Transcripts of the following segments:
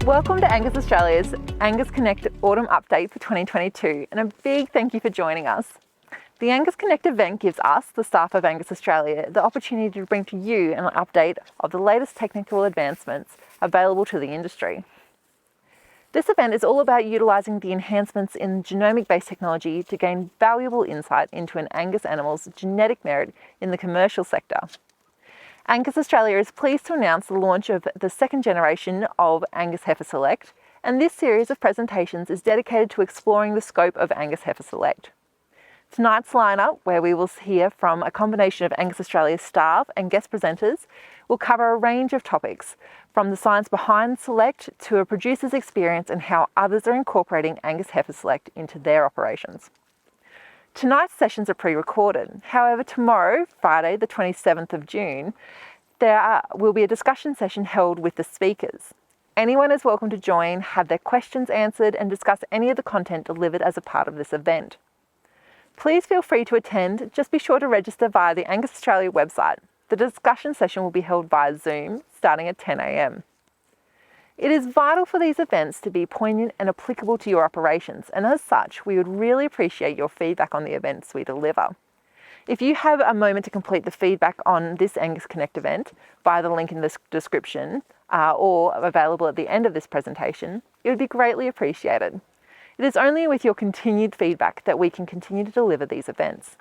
Welcome to Angus Australia's Angus CONNECT Autumn Update for 2022, and a big thank you for joining us. The Angus CONNECT event gives us, the staff of Angus Australia, the opportunity to bring to you an update of the latest technical advancements available to the industry. This event is all about utilising the enhancements in genomic-based technology to gain valuable insight into an Angus animal's genetic merit in the commercial sector. Angus Australia is pleased to announce the launch of the second generation of Angus HeiferSELECT, and this series of presentations is dedicated to exploring the scope of Angus HeiferSELECT. Tonight's lineup, where we will hear from a combination of Angus Australia's staff and guest presenters, will cover a range of topics, from the science behind Select to a producer's experience and how others are incorporating Angus HeiferSELECT into their operations. Tonight's sessions are pre-recorded. However, tomorrow, Friday the 27th of June, there will be a discussion session held with the speakers. Anyone is welcome to join, have their questions answered and discuss any of the content delivered as a part of this event. Please feel free to attend, just be sure to register via the Angus Australia website. The discussion session will be held via Zoom starting at 10 a.m. It is vital for these events to be poignant and applicable to your operations, and as such, we would really appreciate your feedback on the events we deliver. If you have a moment to complete the feedback on this Angus CONNECT event via the link in the description or available at the end of this presentation, it would be greatly appreciated. It is only with your continued feedback that we can continue to deliver these events.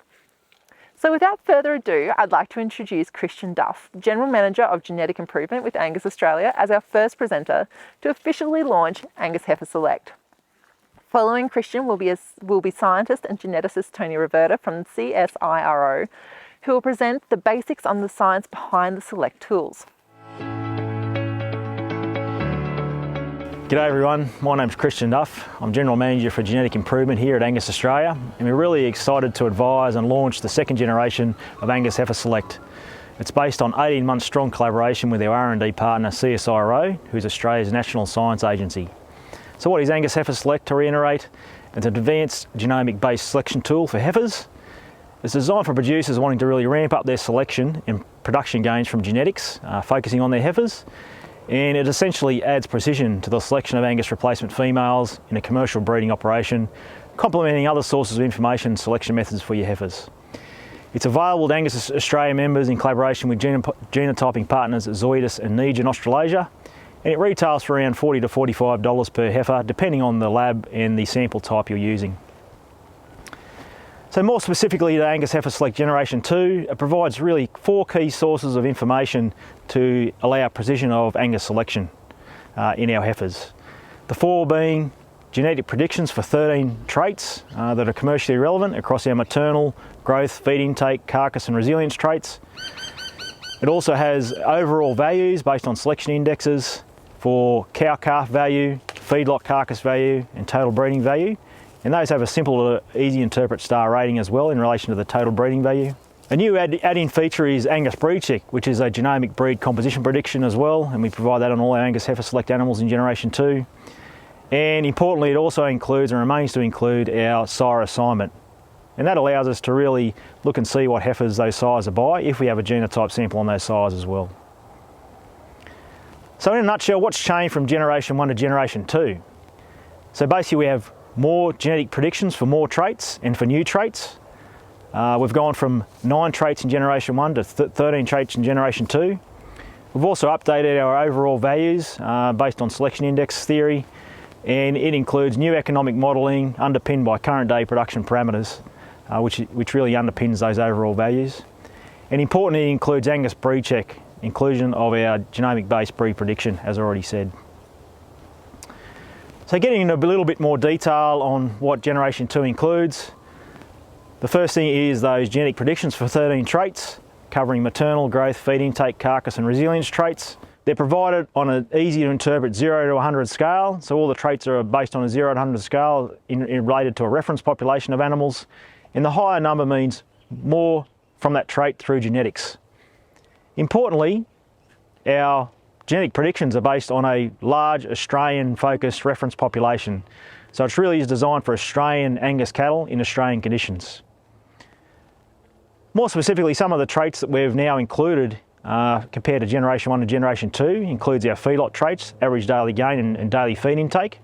So without further ado, I'd like to introduce Christian Duff, General Manager of Genetic Improvement with Angus Australia, as our first presenter to officially launch Angus HeiferSELECT. Following Christian will be scientist and geneticist Tony Reverter from CSIRO, who will present the basics on the science behind the Select tools. G'day everyone, my name's Christian Duff. I'm General Manager for Genetic Improvement here at Angus Australia, and we're really excited to advise and launch the second generation of Angus HeiferSELECT. It's based on 18 months strong collaboration with our R&D partner CSIRO, who's Australia's national science agency. So what is Angus HeiferSELECT, to reiterate? It's an advanced genomic-based selection tool for heifers. It's designed for producers wanting to really ramp up their selection and production gains from genetics, focusing on their heifers. And it essentially adds precision to the selection of Angus replacement females in a commercial breeding operation, complementing other sources of information and selection methods for your heifers. It's available to Angus Australia members in collaboration with genotyping partners Zoetis and Angus Australia, and it retails for around $40 to $45 per heifer, depending on the lab and the sample type you're using. So more specifically to Angus HeiferSELECT Generation 2, it provides really 4 key sources of information to allow precision of Angus selection in our heifers. The 4 being genetic predictions for 13 traits that are commercially relevant across our maternal, growth, feed intake, carcass and resilience traits. It also has overall values based on selection indexes for cow-calf value, feedlot carcass value and total breeding value. And those have a simple to easy interpret star rating as well in relation to the total breeding value. A new add-in feature is Angus Breed Check, which is a genomic breed composition prediction as well, and we provide that on all our Angus HeiferSELECT animals in Generation 2. And importantly, it also includes and remains to include our sire assignment. And that allows us to really look and see what heifers those sires are by if we have a genotype sample on those sires as well. So in a nutshell, what's changed from Generation 1 to Generation 2? So basically we have more genetic predictions for more traits and for new traits. We've gone from 9 traits in Generation 1 to 13 traits in Generation 2. We've also updated our overall values based on selection index theory, and it includes new economic modelling underpinned by current day production parameters, which really underpins those overall values. And importantly, it includes Angus Breed Check, inclusion of our genomic-based breed prediction, as I already said. So getting into a little bit more detail on what Generation 2 includes, the first thing is those genetic predictions for 13 traits, covering maternal, growth, feed intake, carcass and resilience traits. They're provided on an easy to interpret 0 to 100 scale, so all the traits are based on a 0 to 100 scale related to a reference population of animals, and the higher number means more from that trait through genetics. Importantly, our genetic predictions are based on a large Australian-focused reference population. So it really is designed for Australian Angus cattle in Australian conditions. More specifically, some of the traits that we've now included compared to Generation 1 and Generation 2 includes our feedlot traits, average daily gain and daily feed intake.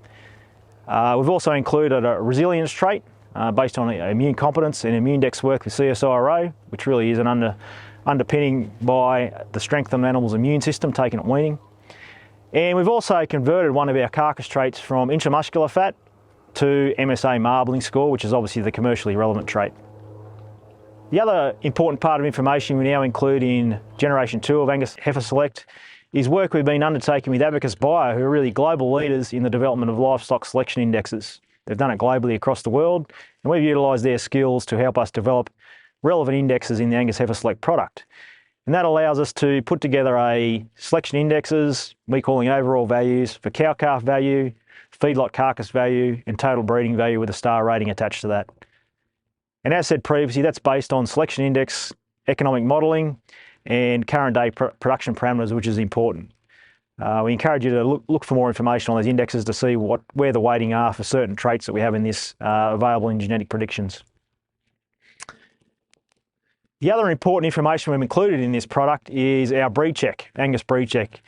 We've also included a resilience trait based on immune competence and immune index work with CSIRO, which really is an underpinning by the strength of an animal's immune system taken at weaning. And we've also converted one of our carcass traits from intramuscular fat to MSA marbling score, which is obviously the commercially relevant trait. The other important part of information we now include in Generation 2 of Angus HeiferSELECT is work we've been undertaking with Abacus Bio, who are really global leaders in the development of livestock selection indexes. They've done it globally across the world, and we've utilised their skills to help us develop relevant indexes in the Angus HeiferSELECT product. And that allows us to put together a selection indexes, we calling overall values, for cow-calf value, feedlot carcass value, and total breeding value with a star rating attached to that. And as said previously, that's based on selection index, economic modelling, and current day production parameters, which is important. We encourage you to look for more information on those indexes to see where the weighting are for certain traits that we have in this available in genetic predictions. The other important information we've included in this product is our breed check, Angus breed check.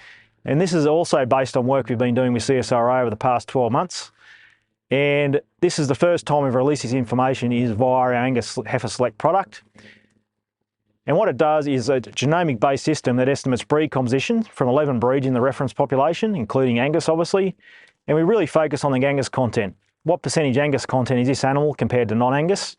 And this is also based on work we've been doing with CSIRO over the past 12 months. And this is the first time we've released this information is via our Angus HeiferSELECT product. And what it does is a genomic-based system that estimates breed composition from 11 breeds in the reference population, including Angus, obviously. And we really focus on the Angus content. What percentage Angus content is this animal compared to non-Angus?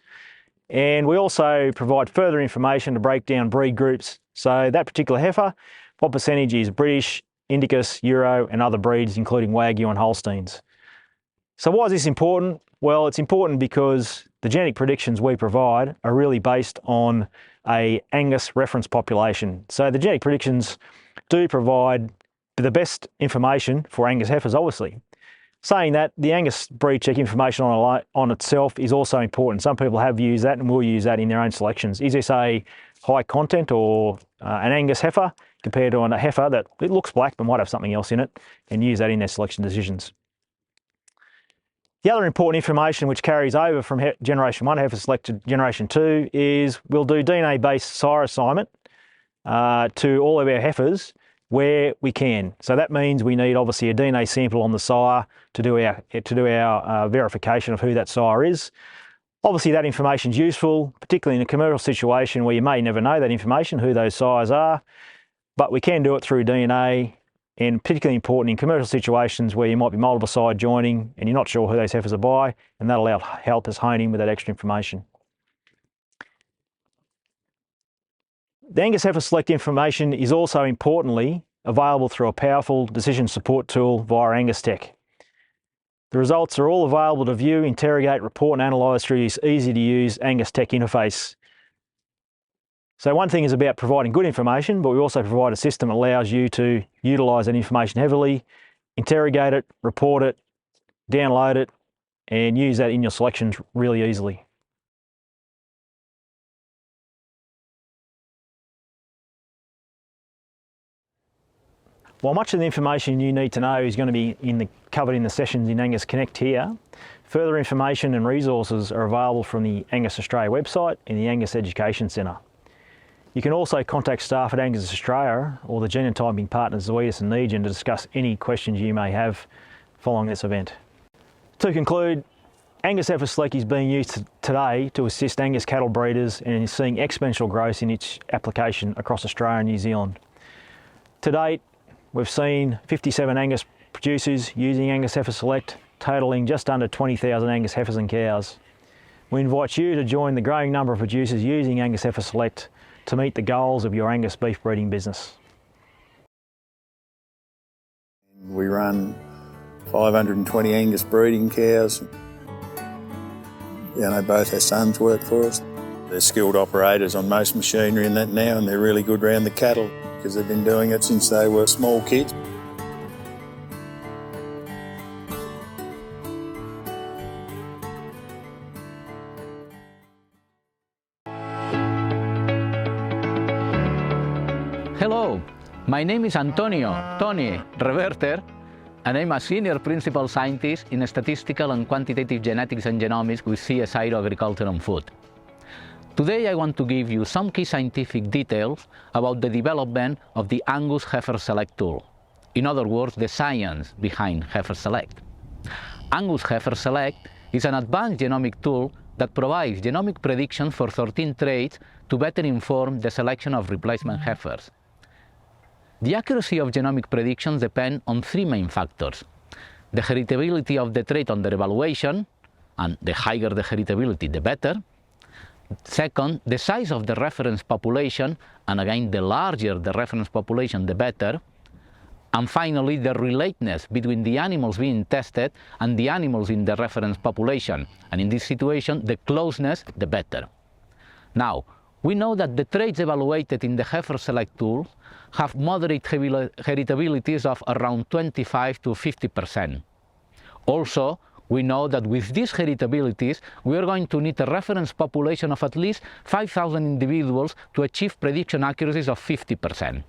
And we also provide further information to break down breed groups. So that particular heifer, what percentage is British, Indicus, Euro, and other breeds, including Wagyu and Holsteins. So why is this important? Well, it's important because the genetic predictions we provide are really based on a Angus reference population. So the genetic predictions do provide the best information for Angus heifers, obviously. Saying that, the Angus breed check information on itself is also important. Some people have used that and will use that in their own selections. Is this a high content or an Angus heifer compared to a heifer that it looks black but might have something else in it, and use that in their selection decisions. The other important information which carries over from Generation 1 HeiferSELECT to Generation 2 is we'll do DNA-based CSIRO assignment to all of our heifers where we can. So that means we need obviously a DNA sample on the sire to do our verification of who that sire is. Obviously that information is useful, particularly in a commercial situation where you may never know that information, who those sires are, but we can do it through DNA, and particularly important in commercial situations where you might be multiple side joining and you're not sure who those heifers are by, and that'll help us hone in with that extra information. The Angus HeiferSELECT information is also importantly available through a powerful decision support tool via Angus Tech. The results are all available to view, interrogate, report and analyse through this easy to use Angus Tech interface. So one thing is about providing good information, but we also provide a system that allows you to utilise that information heavily, interrogate it, report it, download it, and use that in your selections really easily. While much of the information you need to know is going to be covered in the sessions in Angus Connect here, further information and resources are available from the Angus Australia website and the Angus Education Centre. You can also contact staff at Angus Australia or the genotyping partners Zoetis and Negen to discuss any questions you may have following this event. To conclude, Angus HeiferSELECT is being used today to assist Angus cattle breeders and is seeing exponential growth in its application across Australia and New Zealand. To date, we've seen 57 Angus producers using Angus HeiferSELECT, totalling just under 20,000 Angus heifers and cows. We invite you to join the growing number of producers using Angus HeiferSELECT to meet the goals of your Angus beef breeding business. We run 520 Angus breeding cows. Both our sons work for us. They're skilled operators on most machinery and that now, and they're really good around the cattle because they've been doing it since they were small kids. Hello, my name is Antonio Tony Reverter, and I'm a Senior Principal Scientist in Statistical and Quantitative Genetics and Genomics with CSIRO Agriculture and Food. Today I want to give you some key scientific details about the development of the Angus HeiferSELECT tool. In other words, the science behind HeiferSELECT. Angus HeiferSELECT is an advanced genomic tool that provides genomic predictions for 13 traits to better inform the selection of replacement heifers. The accuracy of genomic predictions depends on three main factors: the heritability of the trait under evaluation, and the higher the heritability, the better. Second, the size of the reference population, and again, the larger the reference population, the better. And finally, the relatedness between the animals being tested and the animals in the reference population. And in this situation, the closeness, the better. Now, we know that the traits evaluated in the HeiferSELECT tool have moderate heritabilities of around 25 to 50%. Also, we know that with these heritabilities, we are going to need a reference population of at least 5,000 individuals to achieve prediction accuracies of 50%.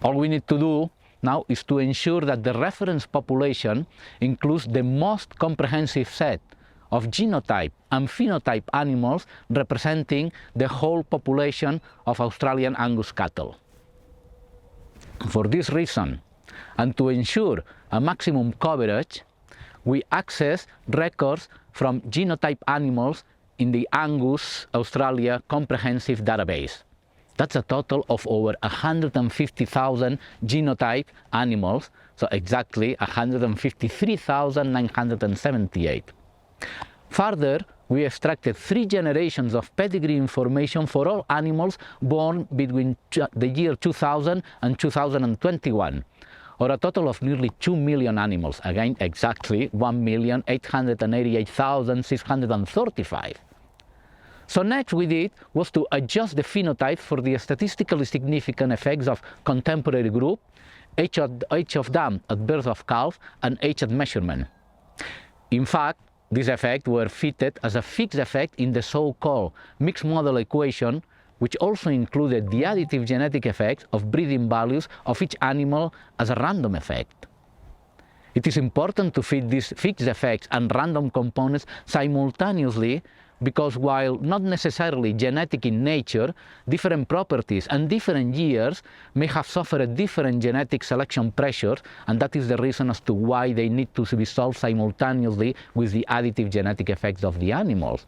All we need to do now is to ensure that the reference population includes the most comprehensive set of genotype and phenotype animals representing the whole population of Australian Angus cattle. For this reason, and to ensure a maximum coverage, we access records from genotype animals in the Angus Australia comprehensive database. That's a total of over 150,000 genotype animals, so exactly 153,978. Further, we extracted 3 generations of pedigree information for all animals born between the year 2000 and 2021, or a total of nearly 2 million animals, again exactly 1,888,635. So next we did was to adjust the phenotype for the statistically significant effects of contemporary group, age of dam at birth of calf, and age at measurement. In fact, these effects were fitted as a fixed effect in the so-called mixed model equation, which also included the additive genetic effects of breeding values of each animal as a random effect. It is important to fit these fixed effects and random components simultaneously, because while not necessarily genetic in nature, different properties and different years may have suffered different genetic selection pressures, and that is the reason as to why they need to be solved simultaneously with the additive genetic effects of the animals.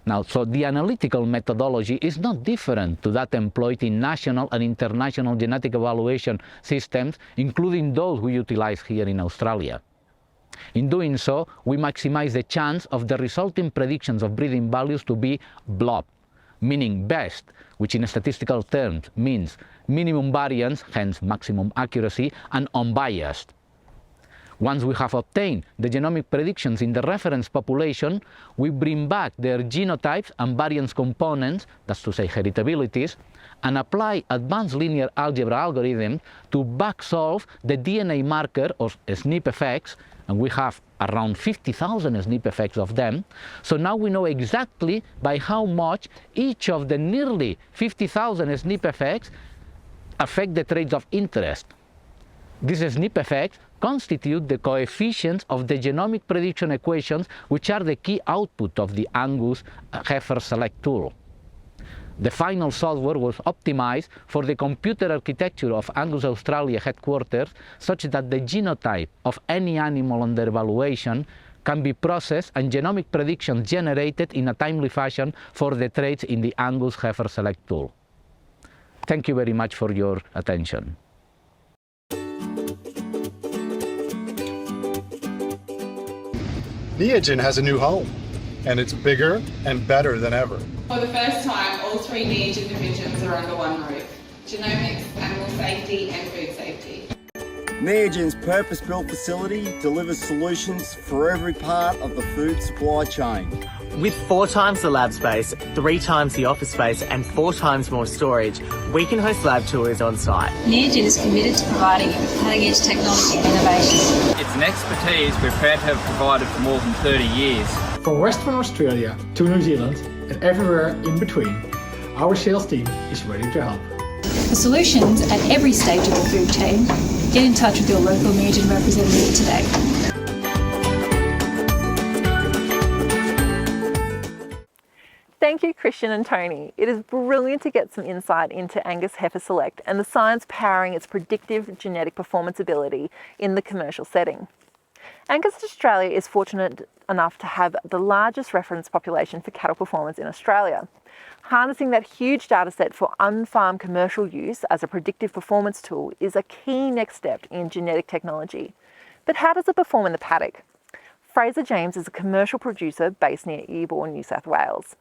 Now, so the analytical methodology is not different to that employed in national and international genetic evaluation systems, including those we utilize here in Australia. In doing so, we maximize the chance of the resulting predictions of breeding values to be blob, meaning best, which in statistical terms means minimum variance, hence maximum accuracy, and unbiased. Once we have obtained the genomic predictions in the reference population, we bring back their genotypes and variance components, that's to say heritabilities, and apply advanced linear algebra algorithms to back-solve the DNA marker or SNP effects, and we have around 50,000 SNP effects of them. So now we know exactly by how much each of the nearly 50,000 SNP effects affect the traits of interest. These SNP effects constitute the coefficients of the genomic prediction equations, which are the key output of the Angus HeiferSELECT tool. The final software was optimized for the computer architecture of Angus Australia headquarters, such that the genotype of any animal under evaluation can be processed and genomic predictions generated in a timely fashion for the traits in the Angus HeiferSELECT tool. Thank you very much for your attention. Neogen has a new home, and it's bigger and better than ever. For the first time, all 3 Neogen divisions are under one roof: genomics, animal safety and food safety. Neogen's purpose-built facility delivers solutions for every part of the food supply chain. With 4 times the lab space, 3 times the office space and 4 times more storage, we can host lab tours on site. Neogen is committed to providing cutting-edge technology and innovation. It's an expertise we're proud to have provided for more than 30 years. From Western Australia to New Zealand and everywhere in between, our sales team is ready to help. For solutions at every stage of the food chain, get in touch with your local Neogen representative today. Thank Thank you, Christian and Tony. It is brilliant to get some insight into Angus HeiferSELECT and the science powering its predictive genetic performance ability in the commercial setting. Angus Australia is fortunate enough to have the largest reference population for cattle performance in Australia. Harnessing that huge data set for on-farm commercial use as a predictive performance tool is a key next step in genetic technology. But how does it perform in the paddock? Fraser James is a commercial producer based near Earborn, New South Wales.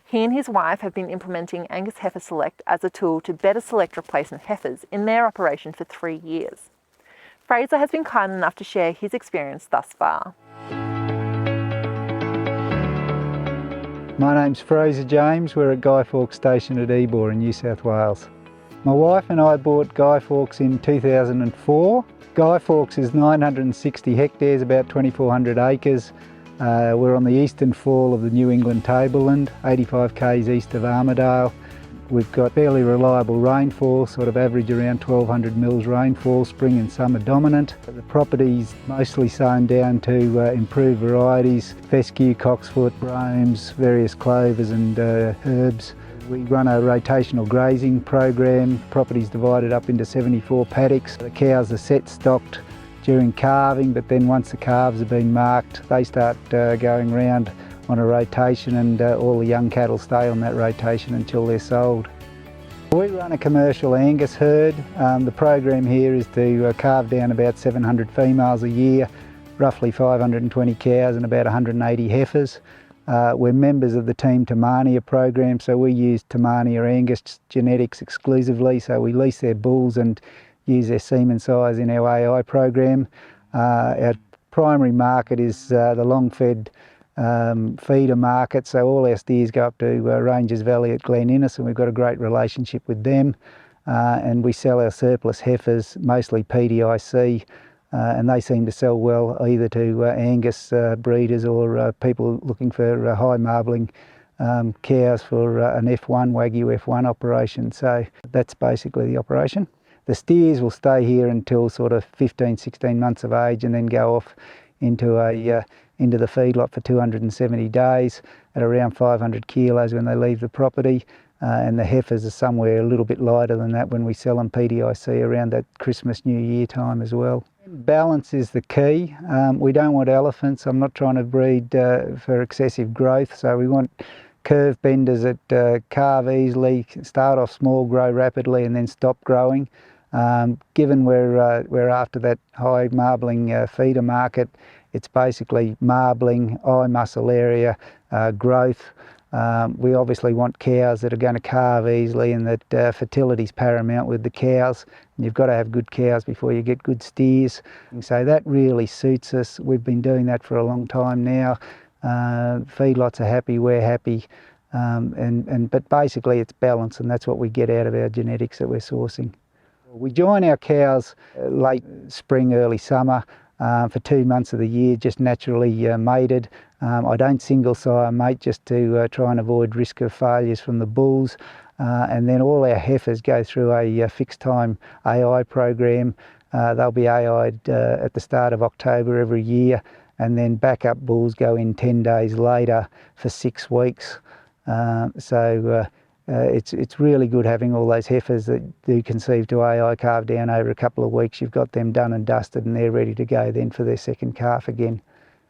He and his wife have been implementing Angus HeiferSELECT as a tool to better select replacement heifers in their operation for 3 years. Fraser has been kind enough to share his experience thus far. My name's Fraser James. We're at Guy Fawkes Station at Earborn in New South Wales. My wife and I bought Guy Fawkes in 2004. Guy Fawkes is 960 hectares, about 2,400 acres. We're on the eastern fall of the New England tableland, 85 k's east of Armidale. We've got fairly reliable rainfall, sort of average around 1,200 mils rainfall, spring and summer dominant. The property's mostly sown down to improved varieties, fescue, cocksfoot, bromes, various clovers and herbs. We run a rotational grazing program. Property's divided up into 74 paddocks. The cows are set stocked during calving, but then once the calves have been marked, they start going round on a rotation, and all the young cattle stay on that rotation until they're sold. We run a commercial Angus herd. The program here is to calve down about 700 females a year, roughly 520 cows and about 180 heifers. We're members of the Team Tamania program, so we use Tamania Angus genetics exclusively, so we lease their bulls and use their semen size in our AI program. Our primary market is the long-fed feeder market, so all our steers go up to Ranges Valley at Glen Innes, and we've got a great relationship with them. And we sell our surplus heifers, mostly PDIC, and they seem to sell well either to Angus breeders or people looking for high marbling cows for an F1, Wagyu F1 operation. So that's basically the operation. The steers will stay here until sort of 15, 16 months of age and then go off into the feedlot for 270 days at around 500 kilos when they leave the property. And the heifers are somewhere a little bit lighter than that when we sell them PDIC around that Christmas, New Year time as well. Balance is the key. We don't want elephants. I'm not trying to breed for excessive growth, so we want curve benders that calve easily, start off small, grow rapidly and then stop growing. Given we're after that high marbling feeder market, it's basically marbling, eye muscle area, growth. We obviously want cows that are going to calve easily and that fertility is paramount with the cows. And you've got to have good cows before you get good steers. And so that really suits us. We've been doing that for a long time now. Feedlots are happy, we're happy. But basically it's balance, and that's what we get out of our genetics that we're sourcing. We join our cows late spring, early summer. For 2 months of the year, just naturally mated. I don't single sire mate just to try and avoid risk of failures from the bulls. And then all our heifers go through a fixed time AI program. They'll be AI'd at the start of October every year, and then backup bulls go in 10 days later for 6 weeks. It's really good having all those heifers that do conceive to AI calve down over a couple of weeks. You've got them done and dusted and they're ready to go then for their second calf again.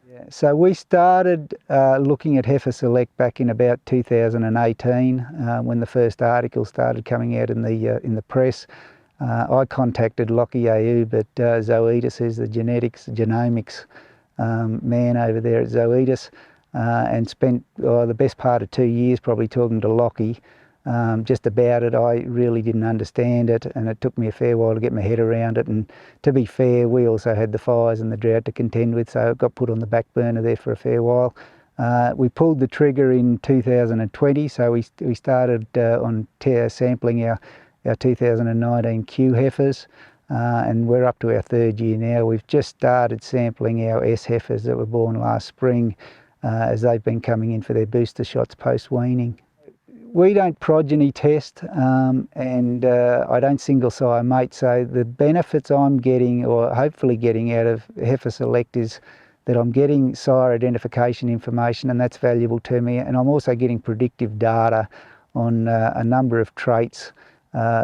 Yeah. So we started looking at HeiferSELECT back in about 2018 when the first article started coming out in the press. I contacted Lockie Ayoub at Zoetis, who's the genomics man over there at Zoetis, and spent the best part of 2 years probably talking to Lockie just about it. I really didn't understand it, and it took me a fair while to get my head around it. And to be fair, we also had the fires and the drought to contend with, so it got put on the back burner there for a fair while. We pulled the trigger in 2020, so we started on sampling our 2019 Q heifers, and we're up to our 3rd year now. We've just started sampling our S heifers that were born last spring, as they've been coming in for their booster shots post-weaning. We don't progeny test, and I don't single sire mate, so the benefits I'm getting, or hopefully getting, out of HeiferSELECT is that I'm getting sire identification information, and that's valuable to me, and I'm also getting predictive data on a number of traits,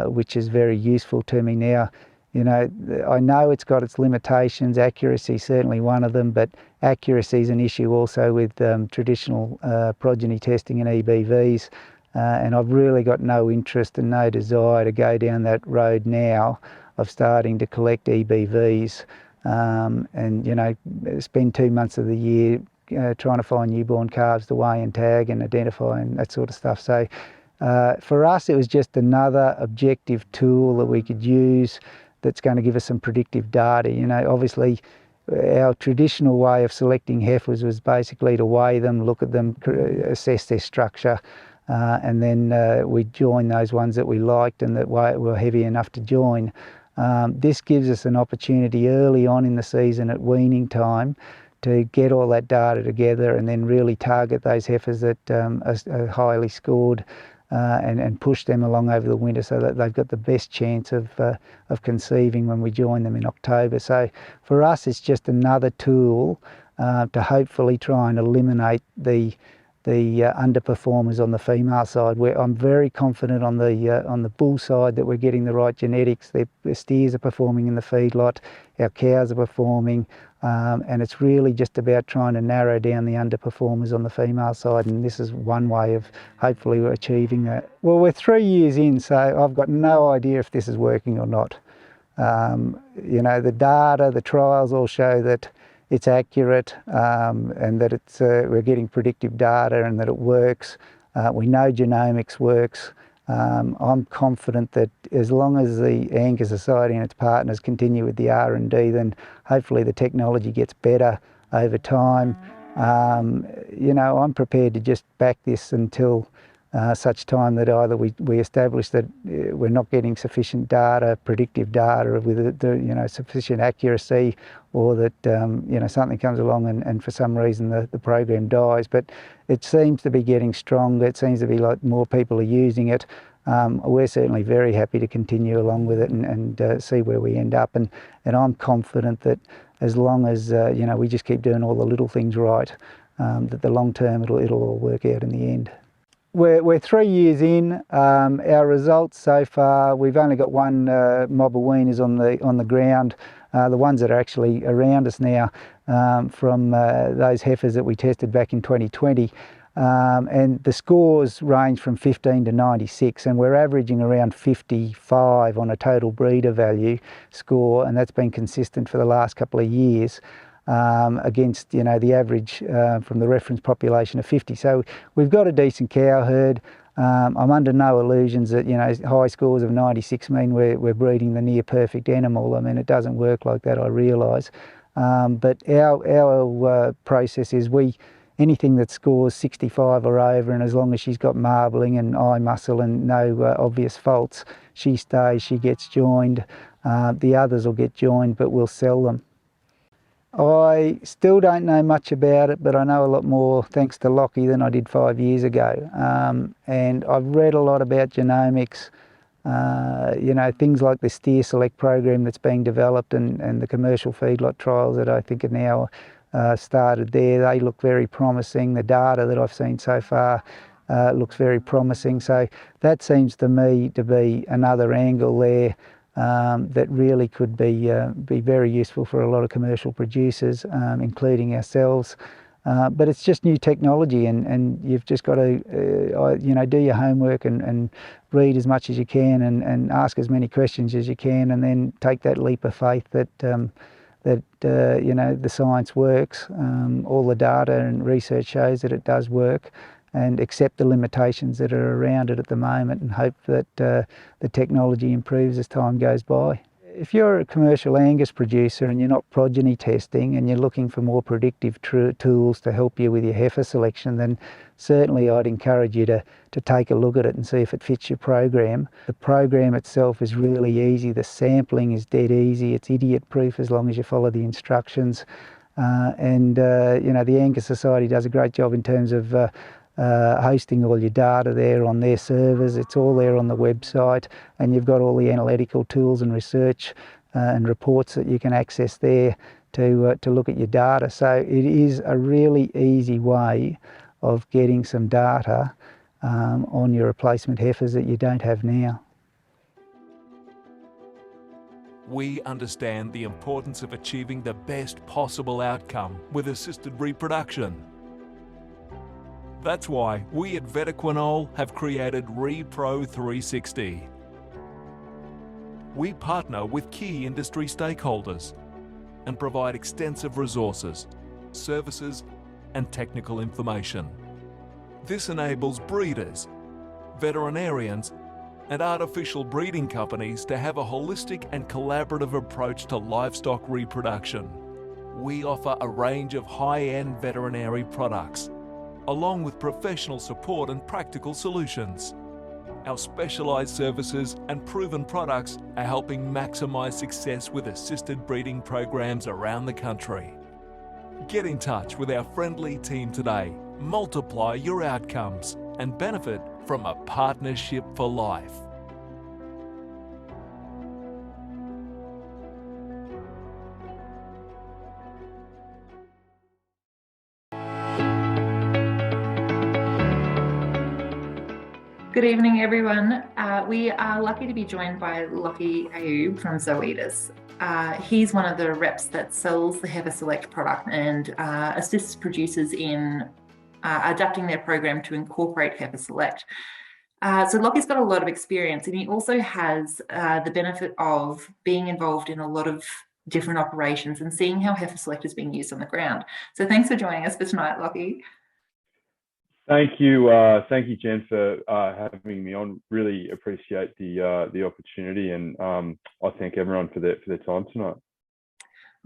which is very useful to me now. You know, I know it's got its limitations, accuracy certainly one of them, but accuracy is an issue also with traditional progeny testing and EBVs, and I've really got no interest and no desire to go down that road now of starting to collect EBVs and, you know, spend 2 months of the year trying to find newborn calves to weigh and tag and identify and that sort of stuff. So for us, it was just another objective tool that we could use that's going to give us some predictive data. You know, obviously our traditional way of selecting heifers was basically to weigh them, look at them, assess their structure, and then we'd join those ones that we liked and that were heavy enough to join. This gives us an opportunity early on in the season at weaning time to get all that data together and then really target those heifers that are highly scored and push them along over the winter so that they've got the best chance of conceiving when we join them in October. So for us, it's just another tool to hopefully try and eliminate the underperformers on the female side. I'm very confident on the bull side that we're getting the right genetics. The steers are performing in the feedlot, our cows are performing, and it's really just about trying to narrow down the underperformers on the female side, and this is one way of hopefully achieving that. Well, we're 3 years in, so I've got no idea if this is working or not. You know, the data, the trials all show that it's accurate and that we're getting predictive data and that it works. We know genomics works. I'm confident that as long as the Angus Society and its partners continue with the R&D, then hopefully the technology gets better over time. You know, I'm prepared to just back this until such time that either we establish that we're not getting sufficient data, predictive data with sufficient accuracy, or that you know, something comes along and for some reason the program dies. But it seems to be getting stronger. It seems to be like more people are using it. We're certainly very happy to continue along with it and see where we end up. And I'm confident that as long as you know, we just keep doing all the little things right, that the long term it'll all work out in the end. We're 3 years in. Our results so far, we've only got one mob of weaners on the ground. The ones that are actually around us now from those heifers that we tested back in 2020. And the scores range from 15 to 96, and we're averaging around 55 on a total breeder value score, and that's been consistent for the last couple of years. Against, you know, the average from the reference population of 50. So we've got a decent cow herd. I'm under no illusions that, you know, high scores of 96 mean we're breeding the near perfect animal. I mean, it doesn't work like that, I realise. But our process is anything that scores 65 or over, and as long as she's got marbling and eye muscle and no obvious faults, she stays, she gets joined. The others will get joined, but we'll sell them. I still don't know much about it, but I know a lot more thanks to Lockie than I did 5 years ago. And I've read a lot about genomics, you know, things like the CSIRO program that's being developed and the commercial feedlot trials that I think are now started there. They look very promising. The data that I've seen so far looks very promising. So that seems to me to be another angle there. That really could be very useful for a lot of commercial producers, including ourselves. But it's just new technology, and you've just got to you know, do your homework and read as much as you can and ask as many questions as you can, and then take that leap of faith that you know, the science works. All the data and research shows that it does work, and accept the limitations that are around it at the moment and hope that the technology improves as time goes by. If you're a commercial Angus producer and you're not progeny testing and you're looking for more predictive tools to help you with your heifer selection, then certainly I'd encourage you to take a look at it and see if it fits your program. The program itself is really easy. The sampling is dead easy. It's idiot proof as long as you follow the instructions. You know, the Angus Society does a great job in terms of hosting all your data there on their servers. It's all there on the website, and you've got all the analytical tools and research and reports that you can access there to look at your data. So it is a really easy way of getting some data on your replacement heifers that you don't have now. We understand the importance of achieving the best possible outcome with assisted reproduction. That's why we at Vetiquinol have created RePro 360. We partner with key industry stakeholders and provide extensive resources, services and technical information. This enables breeders, veterinarians and artificial breeding companies to have a holistic and collaborative approach to livestock reproduction. We offer a range of high-end veterinary products, along with professional support and practical solutions. Our specialised services and proven products are helping maximise success with assisted breeding programs around the country. Get in touch with our friendly team today, multiply your outcomes and benefit from a partnership for life. Good evening, everyone. We are lucky to be joined by Lachie Ayoub from Zoetis. He's one of the reps that sells the HeiferSELECT product and assists producers in adapting their program to incorporate HeiferSELECT. So Lachie's got a lot of experience, and he also has the benefit of being involved in a lot of different operations and seeing how HeiferSELECT is being used on the ground. So thanks for joining us for tonight, Lachie. Thank you, Jen, for having me on. Really appreciate the opportunity, and I thank everyone for their time tonight.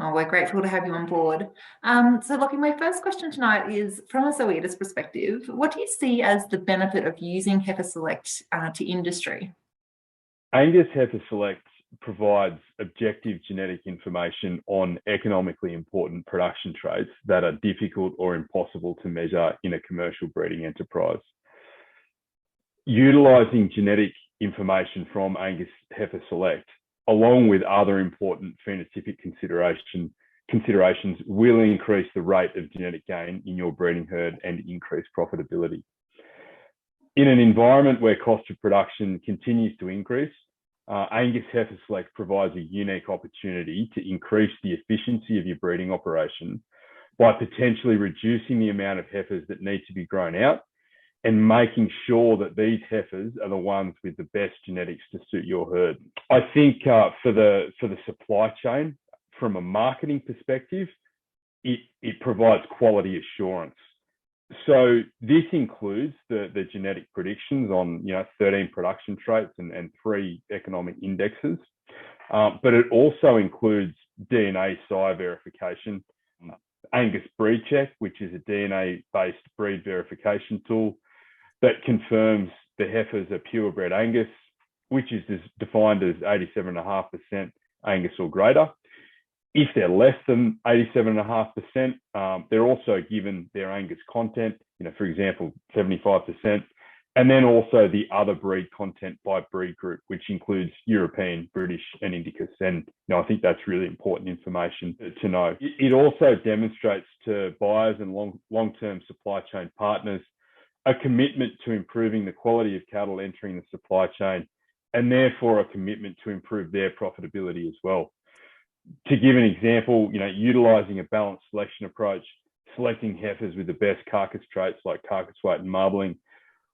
Oh, we're grateful to have you on board. So, Lachie, my first question tonight is, from a Zoetis perspective, what do you see as the benefit of using HeiferSELECT to industry? Angus HeiferSELECT provides objective genetic information on economically important production traits that are difficult or impossible to measure in a commercial breeding enterprise. Utilising genetic information from Angus HeiferSELECT, along with other important phenotypic considerations, will increase the rate of genetic gain in your breeding herd and increase profitability. In an environment where cost of production continues to increase, Angus HeiferSELECT provides a unique opportunity to increase the efficiency of your breeding operation by potentially reducing the amount of heifers that need to be grown out and making sure that these heifers are the ones with the best genetics to suit your herd. I think for the supply chain, from a marketing perspective, it provides quality assurance. So this includes the genetic predictions on 13 production traits and 3 economic indexes, but it also includes DNA sire verification, Angus Breed Check, which is a DNA-based breed verification tool that confirms the heifers are purebred Angus, which is defined as 87.5% Angus or greater. If they're less than 87.5%, they're also given their Angus content, for example, 75%, and then also the other breed content by breed group, which includes European, British, and Indicus. And I think that's really important information to know. It also demonstrates to buyers and long-term supply chain partners a commitment to improving the quality of cattle entering the supply chain, and therefore a commitment to improve their profitability as well. To give an example, utilising a balanced selection approach, selecting heifers with the best carcass traits like carcass weight and marbling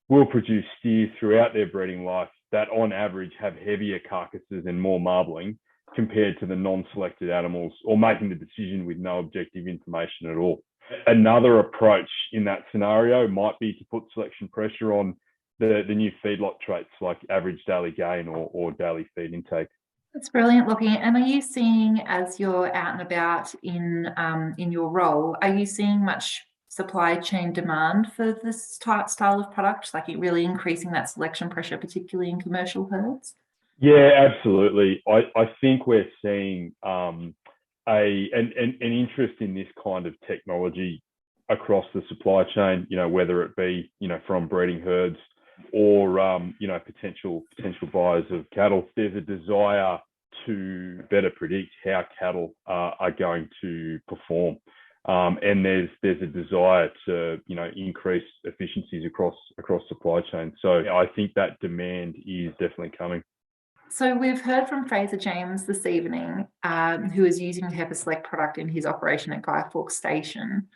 will produce steers throughout their breeding life that on average have heavier carcasses and more marbling compared to the non-selected animals, or making the decision with no objective information at all. Another approach in that scenario might be to put selection pressure on the new feedlot traits like average daily gain or daily feed intake. That's brilliant, Lachie. And are you seeing, as you're out and about in your role, are you seeing much supply chain demand for this style of product, like it really increasing that selection pressure, particularly in commercial herds? Yeah, absolutely. I think we're seeing an interest in this kind of technology across the supply chain, whether it be, from breeding herds or, potential buyers of cattle. There's a desire to better predict how cattle are going to perform. And there's a desire to, increase efficiencies across supply chain. So I think that demand is definitely coming. So we've heard from Fraser James this evening, who is using the HeiferSELECT product in his operation at Guy Fawkes Station.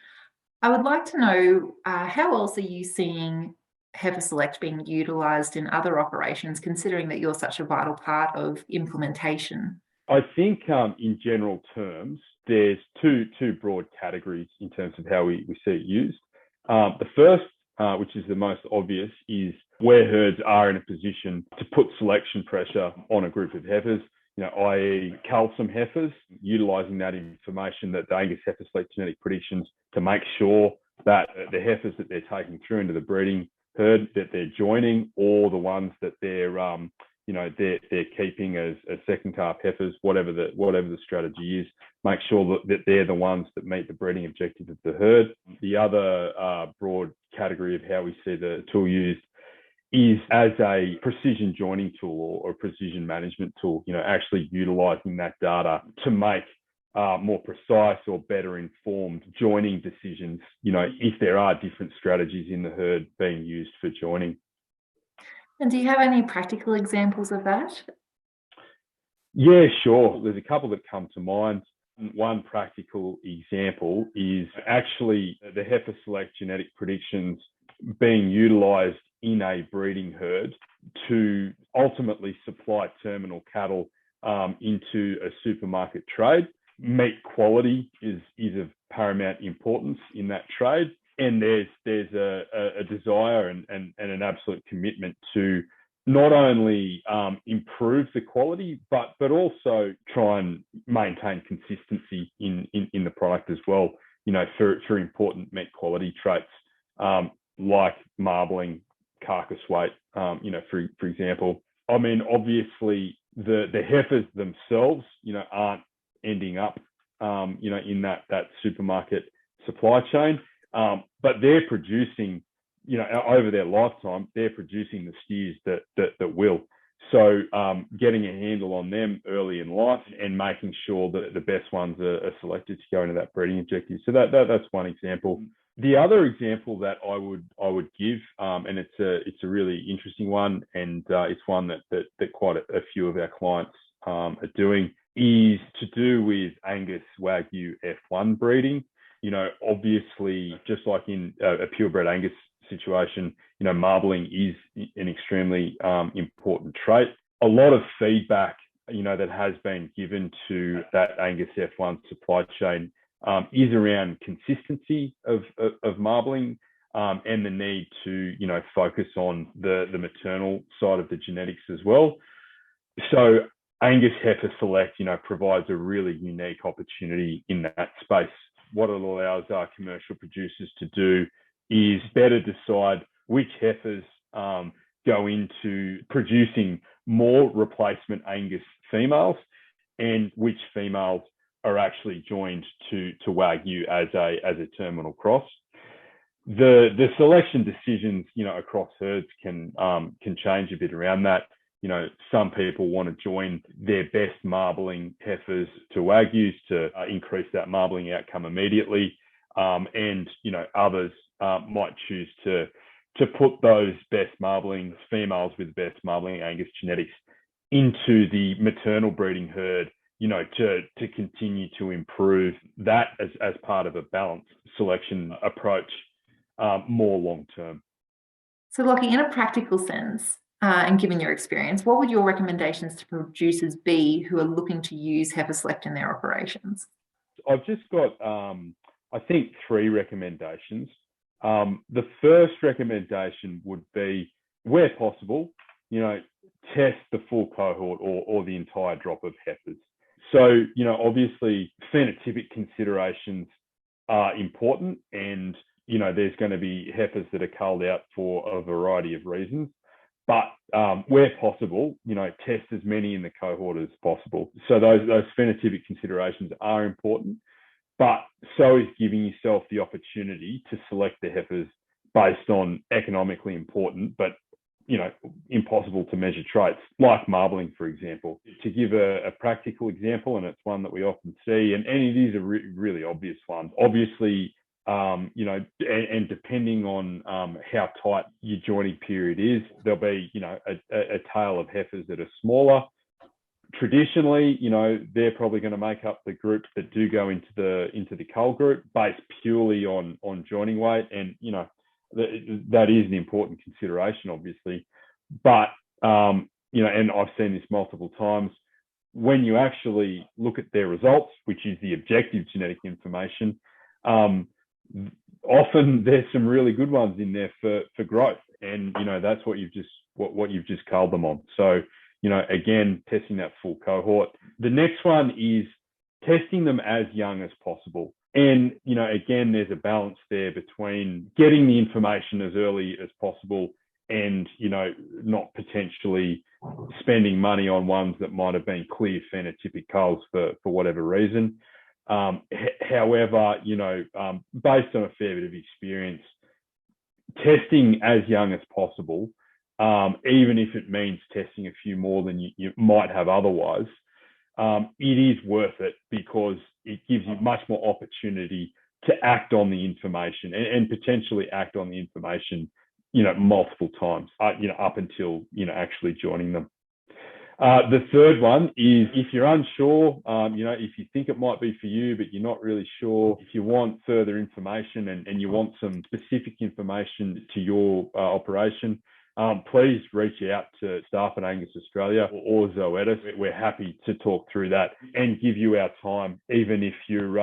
I would like to know, how else are you seeing HeiferSELECT being utilised in other operations, considering that you're such a vital part of implementation? I think in general terms, there's two broad categories in terms of how we see it used. The first, which is the most obvious, is where herds are in a position to put selection pressure on a group of heifers, i.e. cull some heifers, utilising that information that the Angus HeiferSELECT genetic predictions to make sure that the heifers that they're taking through into the breeding herd that they're joining, or the ones that they're keeping as second calf heifers, whatever the strategy is, make sure that they're the ones that meet the breeding objective of the herd. The other broad category of how we see the tool used is as a precision joining tool or precision management tool, actually utilising that data to make more precise or better informed joining decisions, if there are different strategies in the herd being used for joining. And do you have any practical examples of that? Yeah, sure. There's a couple that come to mind. One practical example is actually the HeiferSELECT genetic predictions being utilised in a breeding herd to ultimately supply terminal cattle into a supermarket trade. Meat quality is of paramount importance in that trade. And there's a desire and an absolute commitment to not only improve the quality, but also try and maintain consistency in the product as well, for important meat quality traits, like marbling, carcass weight, for example. I mean, obviously the heifers themselves, aren't ending up, in that supermarket supply chain. But they're producing, over their lifetime, they're producing the steers that will. So getting a handle on them early in life and making sure that the best ones are selected to go into that breeding objective. So that's one example. The other example that I would give, and it's a really interesting one, and it's one that quite a few of our clients are doing, is to do with Angus Wagyu F1 breeding. Obviously, just like in a purebred Angus situation, marbling is an extremely important trait. A lot of feedback, that has been given to that Angus F1 supply chain is around consistency of marbling and the need to, focus on the maternal side of the genetics as well. So Angus HeiferSELECT, provides a really unique opportunity in that space. What it allows our commercial producers to do is better decide which heifers go into producing more replacement Angus females and which females are actually joined to Wagyu as a terminal cross. The selection decisions, across herds can change a bit around that. Some people want to join their best marbling heifers to Wagyus to increase that marbling outcome immediately. And, others might choose to put those best marbling females with best marbling Angus genetics into the maternal breeding herd, to continue to improve that as part of a balanced selection approach more long term. So, Lockie, in a practical sense, and given your experience, what would your recommendations to producers be who are looking to use HeiferSELECT in their operations? I've just got, I think, 3 recommendations. The first recommendation would be, where possible, test the full cohort or the entire drop of heifers. So, obviously, phenotypic considerations are important, and, there's going to be heifers that are culled out for a variety of reasons. But where possible, test as many in the cohort as possible. So those phenotypic considerations are important. but so is giving yourself the opportunity to select the heifers based on economically important, but impossible to measure traits, like marbling, for example. To give a practical example, and it's one that we often see, and it is a really obvious one. Obviously, and depending on how tight your joining period is, there'll be, a tail of heifers that are smaller. Traditionally, they're probably going to make up the group that do go into the cull group based purely on joining weight, and that is an important consideration, obviously. But and I've seen this multiple times. When you actually look at their results, which is the objective genetic information, often there's some really good ones in there for growth, and that's what you've just culled them on. So again, testing that full cohort. The next one is testing them as young as possible. And, again, there's a balance there between getting the information as early as possible and, not potentially spending money on ones that might have been clear phenotypic culls for whatever reason. However, based on a fair bit of experience, testing as young as possible, even if it means testing a few more than you might have otherwise, it is worth it because it gives you much more opportunity to act on the information and potentially act on the information, multiple times, up until, actually joining them. The third one is if you're unsure, if you think it might be for you, but you're not really sure, if you want further information and you want some specific information to your operation, please reach out to staff at Angus Australia or Zoetis. We're happy to talk through that and give you our time, even if you're,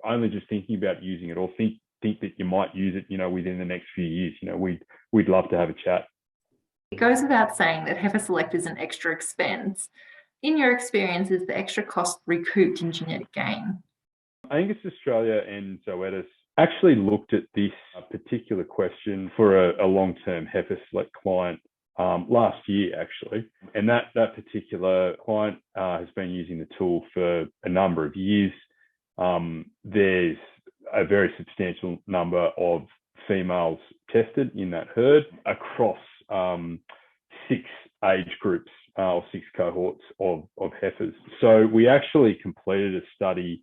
only just thinking about using it or think that you might use it, within the next few years. We'd love to have a chat. It goes without saying that HeiferSELECT is an extra expense. In your experience, is the extra cost recouped in genetic gain? Angus Australia and Zoetis actually looked at this particular question for a long-term HeiferSELECT client last year, actually. And that particular client has been using the tool for a number of years. There's a very substantial number of females tested in that herd across 6 age groups or 6 cohorts of heifers. So we actually completed a study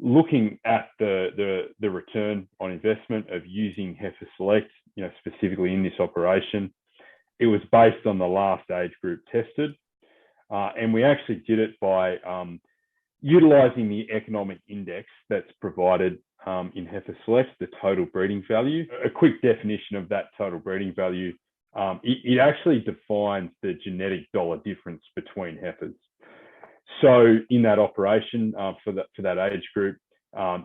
looking at the return on investment of using HeiferSELECT, specifically in this operation. It was based on the last age group tested, and we actually did it by utilising the economic index that's provided in HeiferSELECT, the total breeding value. A quick definition of that total breeding value, it actually defines the genetic dollar difference between heifers. So in that operation for that age group,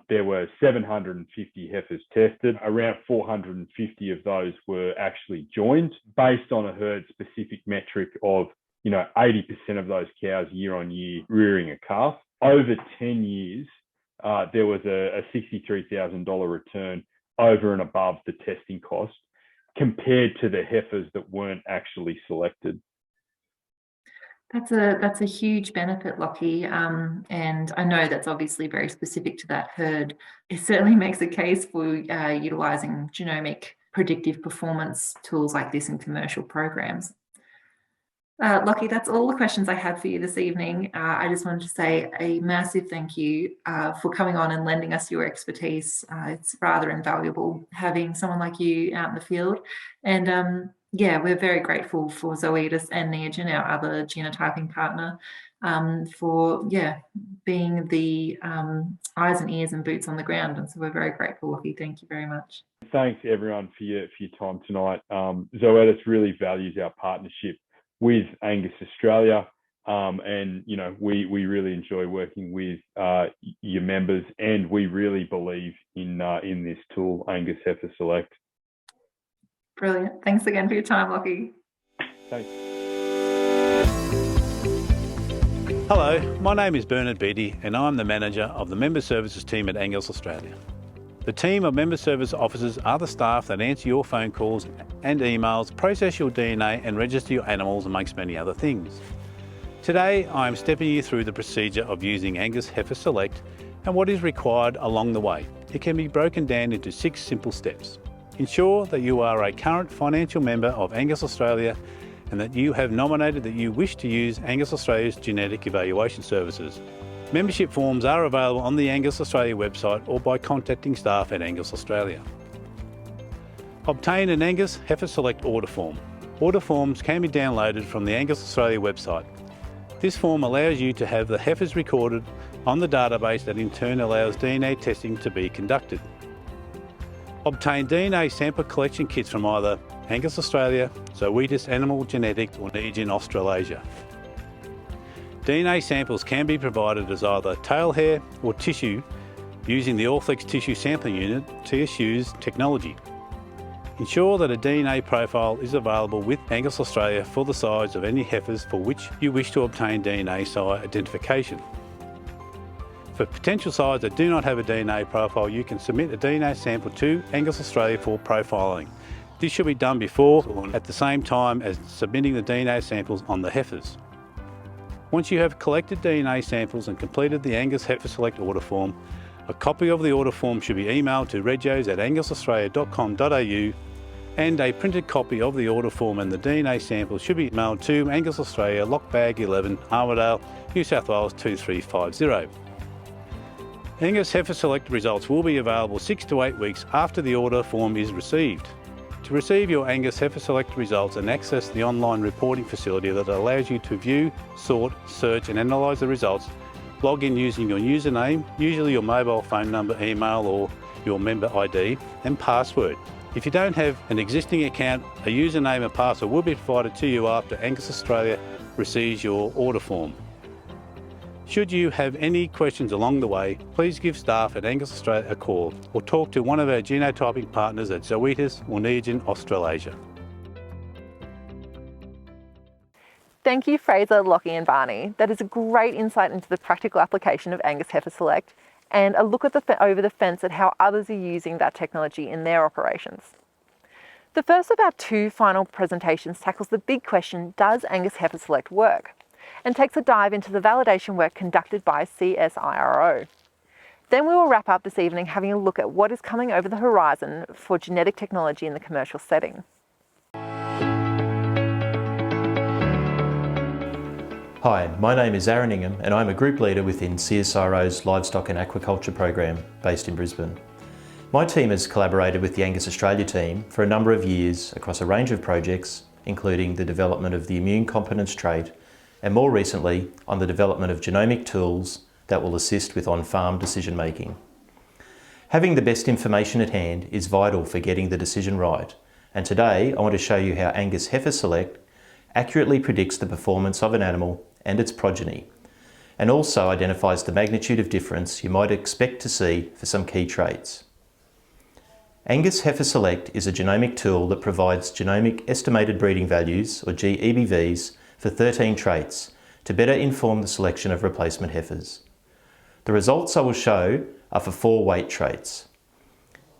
there were 750 heifers tested. Around 450 of those were actually joined based on a herd-specific metric of 80% of those cows year on year rearing a calf. Over 10 years, there was a $63,000 return over and above the testing cost compared to the heifers that weren't actually selected. That's a huge benefit, Lockie, and I know that's obviously very specific to that herd. It certainly makes a case for utilising genomic predictive performance tools like this in commercial programs. Lockie, that's all the questions I had for you this evening. I just wanted to say a massive thank you for coming on and lending us your expertise. It's rather invaluable having someone like you out in the field. And we're very grateful for Zoetis and Neogen, our other genotyping partner, for being the eyes and ears and boots on the ground. And so we're very grateful, Lockie. Thank you very much. Thanks everyone for your time tonight. Zoetis really values our partnership with Angus Australia, and we really enjoy working with your members, and we really believe in this tool, Angus HeiferSELECT. Brilliant. Thanks again for your time, Lockie. Thanks. Hello, my name is Bernard Beattie and I'm the manager of the Member Services team at Angus Australia. The team of Member Service officers are the staff that answer your phone calls and emails, process your DNA and register your animals, amongst many other things. Today I am stepping you through the procedure of using Angus HeiferSELECT and what is required along the way. It can be broken down into 6 simple steps. Ensure that you are a current financial member of Angus Australia and that you have nominated that you wish to use Angus Australia's genetic evaluation services. Membership forms are available on the Angus Australia website or by contacting staff at Angus Australia. Obtain an Angus HeiferSELECT order form. Order forms can be downloaded from the Angus Australia website. This form allows you to have the heifers recorded on the database that in turn allows DNA testing to be conducted. Obtain DNA sample collection kits from either Angus Australia, Zoetis Animal Genetics or Neogen Australasia. DNA samples can be provided as either tail hair or tissue using the Allflex Tissue Sampling Unit, TSU's technology. Ensure that a DNA profile is available with Angus Australia for the size of any heifers for which you wish to obtain DNA sire identification. For potential sires that do not have a DNA profile, you can submit a DNA sample to Angus Australia for profiling. This should be done before or at the same time as submitting the DNA samples on the heifers. Once you have collected DNA samples and completed the Angus HeiferSELECT order form, a copy of the order form should be emailed to regos@angusaustralia.com.au and a printed copy of the order form and the DNA samples should be mailed to Angus Australia, Lockbag 11, Armidale, New South Wales 2350. Angus HeiferSELECT results will be available 6 to 8 weeks after the order form is received. To receive your Angus HeiferSELECT results and access the online reporting facility that allows you to view, sort, search and analyse the results, log in using your username, usually your mobile phone number, email or your member ID and password. If you don't have an existing account, a username and password will be provided to you after Angus Australia receives your order form. Should you have any questions along the way, please give staff at Angus Australia a call or talk to one of our genotyping partners at Zoetis or Neogen Australasia. Thank you, Fraser, Lockie and Barney. That is a great insight into the practical application of Angus HeiferSELECT and a look at over the fence at how others are using that technology in their operations. The first of our 2 final presentations tackles the big question, does Angus HeiferSELECT work? And takes a dive into the validation work conducted by CSIRO. Then we will wrap up this evening having a look at what is coming over the horizon for genetic technology in the commercial setting. Hi, my name is Aaron Ingham and I'm a group leader within CSIRO's Livestock and Aquaculture program based in Brisbane. My team has collaborated with the Angus Australia team for a number of years across a range of projects, including the development of the immune competence trait and more recently on the development of genomic tools that will assist with on-farm decision making. Having the best information at hand is vital for getting the decision right, and today I want to show you how Angus HeiferSELECT accurately predicts the performance of an animal and its progeny, and also identifies the magnitude of difference you might expect to see for some key traits. Angus HeiferSELECT is a genomic tool that provides genomic estimated breeding values, or GEBVs, for 13 traits to better inform the selection of replacement heifers. The results I will show are for 4 weight traits.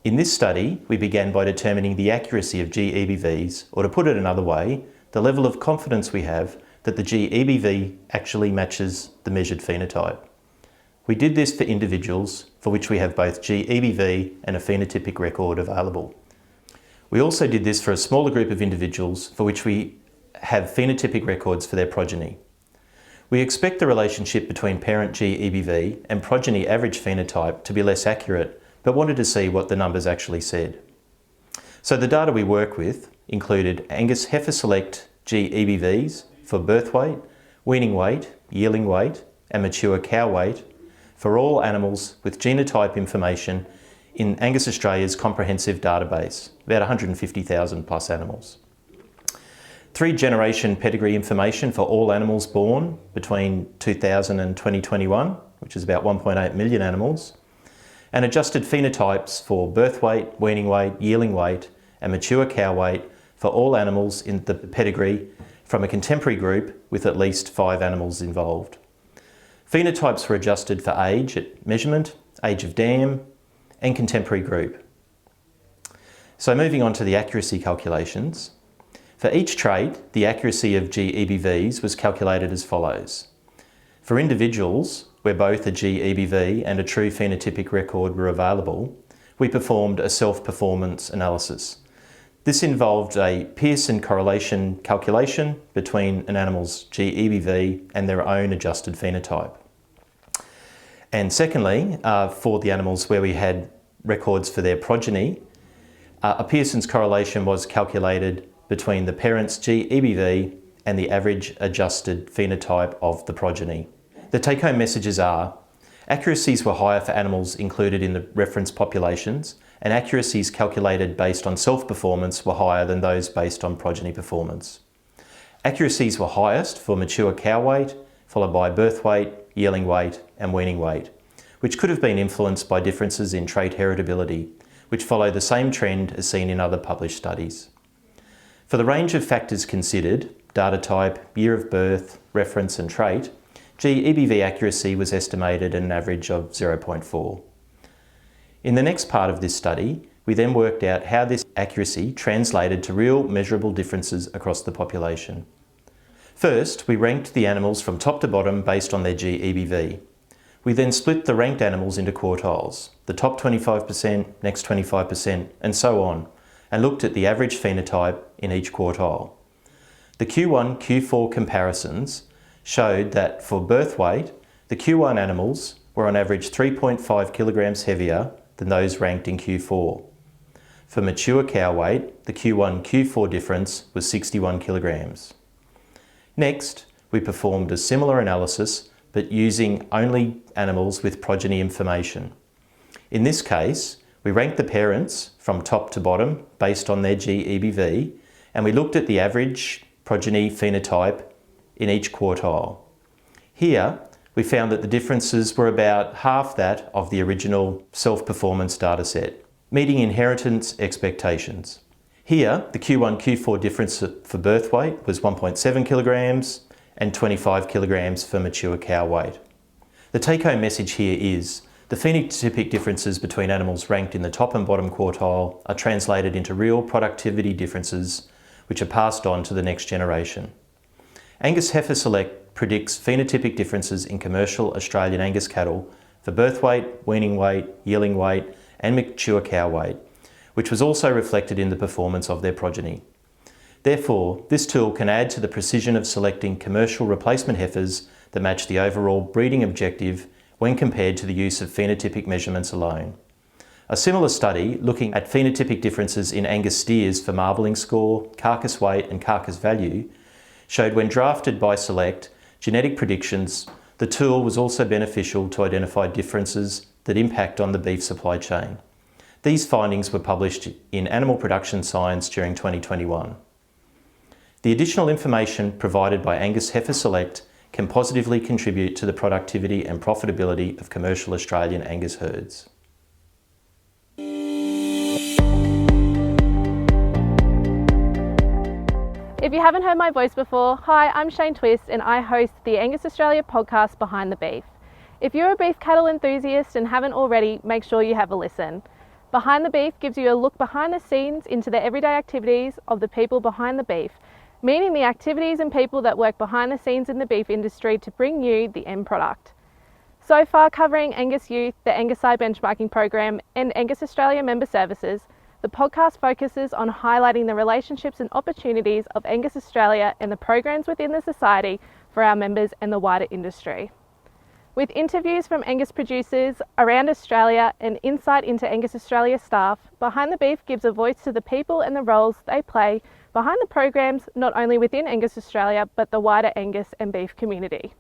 In this study, we began by determining the accuracy of GEBVs, or to put it another way, the level of confidence we have that the GEBV actually matches the measured phenotype. We did this for individuals for which we have both GEBV and a phenotypic record available. We also did this for a smaller group of individuals for which we have phenotypic records for their progeny. We expect the relationship between parent GEBV and progeny average phenotype to be less accurate, but wanted to see what the numbers actually said. So the data we work with included Angus HeiferSELECT GEBVs for birth weight, weaning weight, yearling weight, and mature cow weight for all animals with genotype information in Angus Australia's comprehensive database, about 150,000 plus animals. 3-generation pedigree information for all animals born between 2000 and 2021, which is about 1.8 million animals, and adjusted phenotypes for birth weight, weaning weight, yearling weight, and mature cow weight for all animals in the pedigree from a contemporary group with at least 5 animals involved. Phenotypes were adjusted for age at measurement, age of dam, and contemporary group. So moving on to the accuracy calculations. For each trait, the accuracy of GEBVs was calculated as follows. For individuals, where both a GEBV and a true phenotypic record were available, we performed a self-performance analysis. This involved a Pearson correlation calculation between an animal's GEBV and their own adjusted phenotype. And secondly, for the animals where we had records for their progeny, a Pearson's correlation was calculated between the parent's GEBV and the average adjusted phenotype of the progeny. The take-home messages are: accuracies were higher for animals included in the reference populations, and accuracies calculated based on self-performance were higher than those based on progeny performance. Accuracies were highest for mature cow weight, followed by birth weight, yearling weight and weaning weight, which could have been influenced by differences in trait heritability, which follow the same trend as seen in other published studies. For the range of factors considered, data type, year of birth, reference and trait, GEBV accuracy was estimated at an average of 0.4. In the next part of this study, we then worked out how this accuracy translated to real measurable differences across the population. First, we ranked the animals from top to bottom based on their GEBV. We then split the ranked animals into quartiles, the top 25%, next 25%, and so on, and looked at the average phenotype in each quartile. The Q1, Q4 comparisons showed that for birth weight, the Q1 animals were on average 3.5 kilograms heavier than those ranked in Q4. For mature cow weight, the Q1, Q4 difference was 61 kilograms. Next, we performed a similar analysis, but using only animals with progeny information. In this case, we ranked the parents from top to bottom based on their GEBV, and we looked at the average progeny phenotype in each quartile. Here, we found that the differences were about half that of the original self-performance dataset, meeting inheritance expectations. Here, the Q1, Q4 difference for birth weight was 1.7 kilograms and 25 kilograms for mature cow weight. The take-home message here is the phenotypic differences between animals ranked in the top and bottom quartile are translated into real productivity differences which are passed on to the next generation. Angus HeiferSELECT predicts phenotypic differences in commercial Australian Angus cattle for birth weight, weaning weight, yearling weight and mature cow weight, which was also reflected in the performance of their progeny. Therefore, this tool can add to the precision of selecting commercial replacement heifers that match the overall breeding objective when compared to the use of phenotypic measurements alone. A similar study looking at phenotypic differences in Angus steers for marbling score, carcass weight and carcass value showed when drafted by Select genetic predictions, the tool was also beneficial to identify differences that impact on the beef supply chain. These findings were published in Animal Production Science during 2021. The additional information provided by Angus HeiferSELECT can positively contribute to the productivity and profitability of commercial Australian Angus herds. If you haven't heard my voice before, hi, I'm Shane Twist and I host the Angus Australia podcast Behind the Beef. If you're a beef cattle enthusiast and haven't already, make sure you have a listen. Behind the Beef gives you a look behind the scenes into the everyday activities of the people behind the beef, meaning the activities and people that work behind the scenes in the beef industry to bring you the end product. So far covering Angus Youth, the Angus Eye Benchmarking Program and Angus Australia member services, the podcast focuses on highlighting the relationships and opportunities of Angus Australia and the programs within the society for our members and the wider industry. With interviews from Angus producers around Australia and insight into Angus Australia staff, Behind the Beef gives a voice to the people and the roles they play behind the programs not only within Angus Australia but the wider Angus and beef community.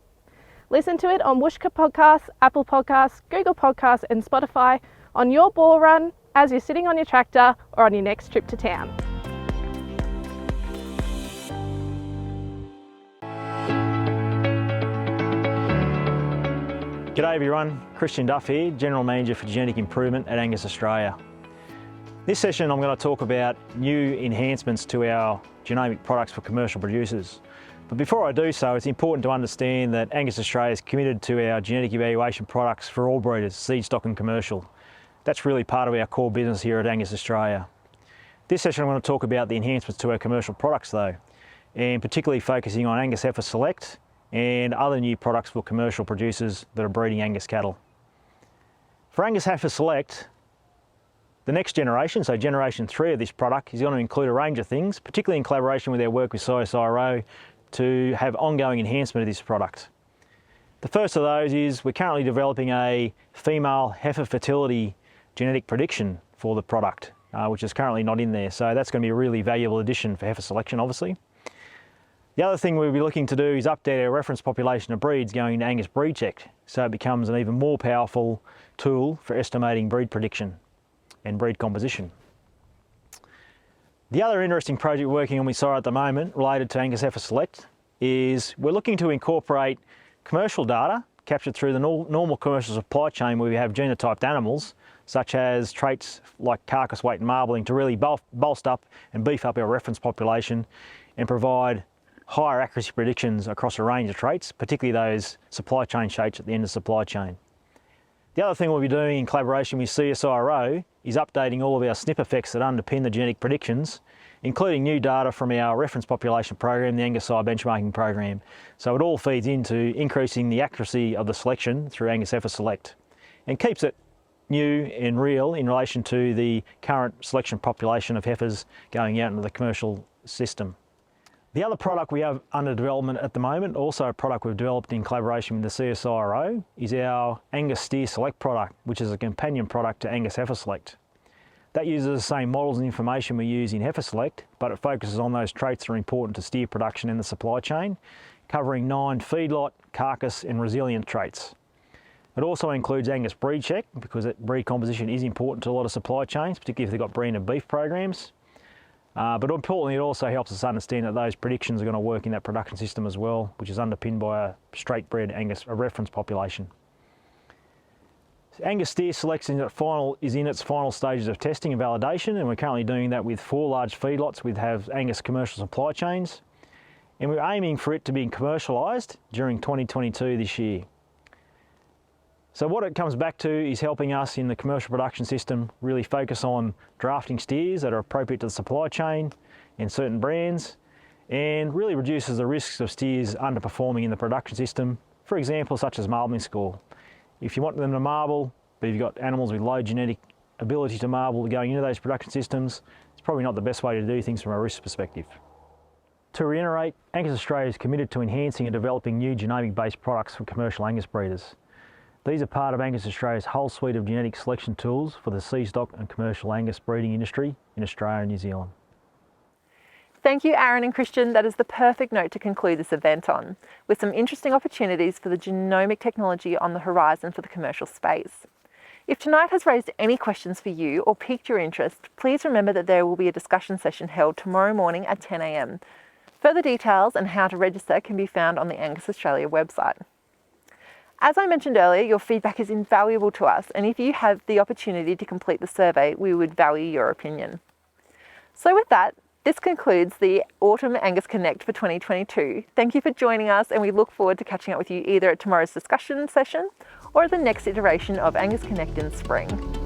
Listen to it on Whooshka Podcasts, Apple Podcasts, Google Podcasts and Spotify on your ball run, as you're sitting on your tractor or on your next trip to town. G'day everyone, Christian Duff here, General Manager for Genetic Improvement at Angus Australia. This session I'm going to talk about new enhancements to our genomic products for commercial producers. But before I do so, it's important to understand that Angus Australia is committed to our genetic evaluation products for all breeders, seed stock and commercial. That's really part of our core business here at Angus Australia. This session I'm going to talk about the enhancements to our commercial products though, and particularly focusing on Angus HeiferSELECT and other new products for commercial producers that are breeding Angus cattle. For Angus HeiferSELECT, the next generation, so generation 3 of this product, is going to include a range of things, particularly in collaboration with our work with CSIRO, to have ongoing enhancement of this product. The first of those is we're currently developing a female heifer fertility genetic prediction for the product, which is currently not in there. So that's going to be a really valuable addition for heifer selection, obviously. The other thing we'll be looking to do is update our reference population of breeds going into Angus BreedCheck, so it becomes an even more powerful tool for estimating breed prediction and breed composition. The other interesting project we're working on with CSIRO at the moment related to Angus HeiferSELECT is we're looking to incorporate commercial data captured through the normal commercial supply chain where we have genotyped animals, such as traits like carcass weight and marbling, to really bolster up and beef up our reference population and provide higher accuracy predictions across a range of traits, particularly those supply chain traits at the end of the supply chain. The other thing we'll be doing in collaboration with CSIRO is updating all of our SNP effects that underpin the genetic predictions, including new data from our reference population program, the Angus SIRO benchmarking program. So it all feeds into increasing the accuracy of the selection through Angus HeiferSELECT and keeps it new and real in relation to the current selection population of heifers going out into the commercial system. The other product we have under development at the moment, also a product we've developed in collaboration with the CSIRO, is our Angus Steer Select product, which is a companion product to Angus HeiferSELECT. That uses the same models and information we use in HeiferSELECT, but it focuses on those traits that are important to steer production in the supply chain, covering 9 feedlot, carcass and resilient traits. It also includes Angus BreedCheck, because breed composition is important to a lot of supply chains, particularly if they've got branded beef programs. But importantly, it also helps us understand that those predictions are going to work in that production system as well, which is underpinned by a straight-bred Angus reference population. Angus Steer Select is in its final stages of testing and validation, and we're currently doing that with 4 large feedlots with Angus commercial supply chains, and we're aiming for it to be commercialised during 2022 this year. So what it comes back to is helping us in the commercial production system really focus on drafting steers that are appropriate to the supply chain and certain brands, and really reduces the risks of steers underperforming in the production system, for example, such as marbling score. If you want them to marble, but you've got animals with low genetic ability to marble going into those production systems, it's probably not the best way to do things from a risk perspective. To reiterate, Angus Australia is committed to enhancing and developing new genomic-based products for commercial Angus breeders. These are part of Angus Australia's whole suite of genetic selection tools for the C-stock and commercial Angus breeding industry in Australia and New Zealand. Thank you, Aaron and Christian. That is the perfect note to conclude this event on, with some interesting opportunities for the genomic technology on the horizon for the commercial space. If tonight has raised any questions for you or piqued your interest, please remember that there will be a discussion session held tomorrow morning at 10 a.m. Further details and how to register can be found on the Angus Australia website. As I mentioned earlier, your feedback is invaluable to us, and if you have the opportunity to complete the survey, we would value your opinion. So with that, this concludes the Autumn Angus Connect for 2022. Thank you for joining us, and we look forward to catching up with you either at tomorrow's discussion session or at the next iteration of Angus Connect in spring.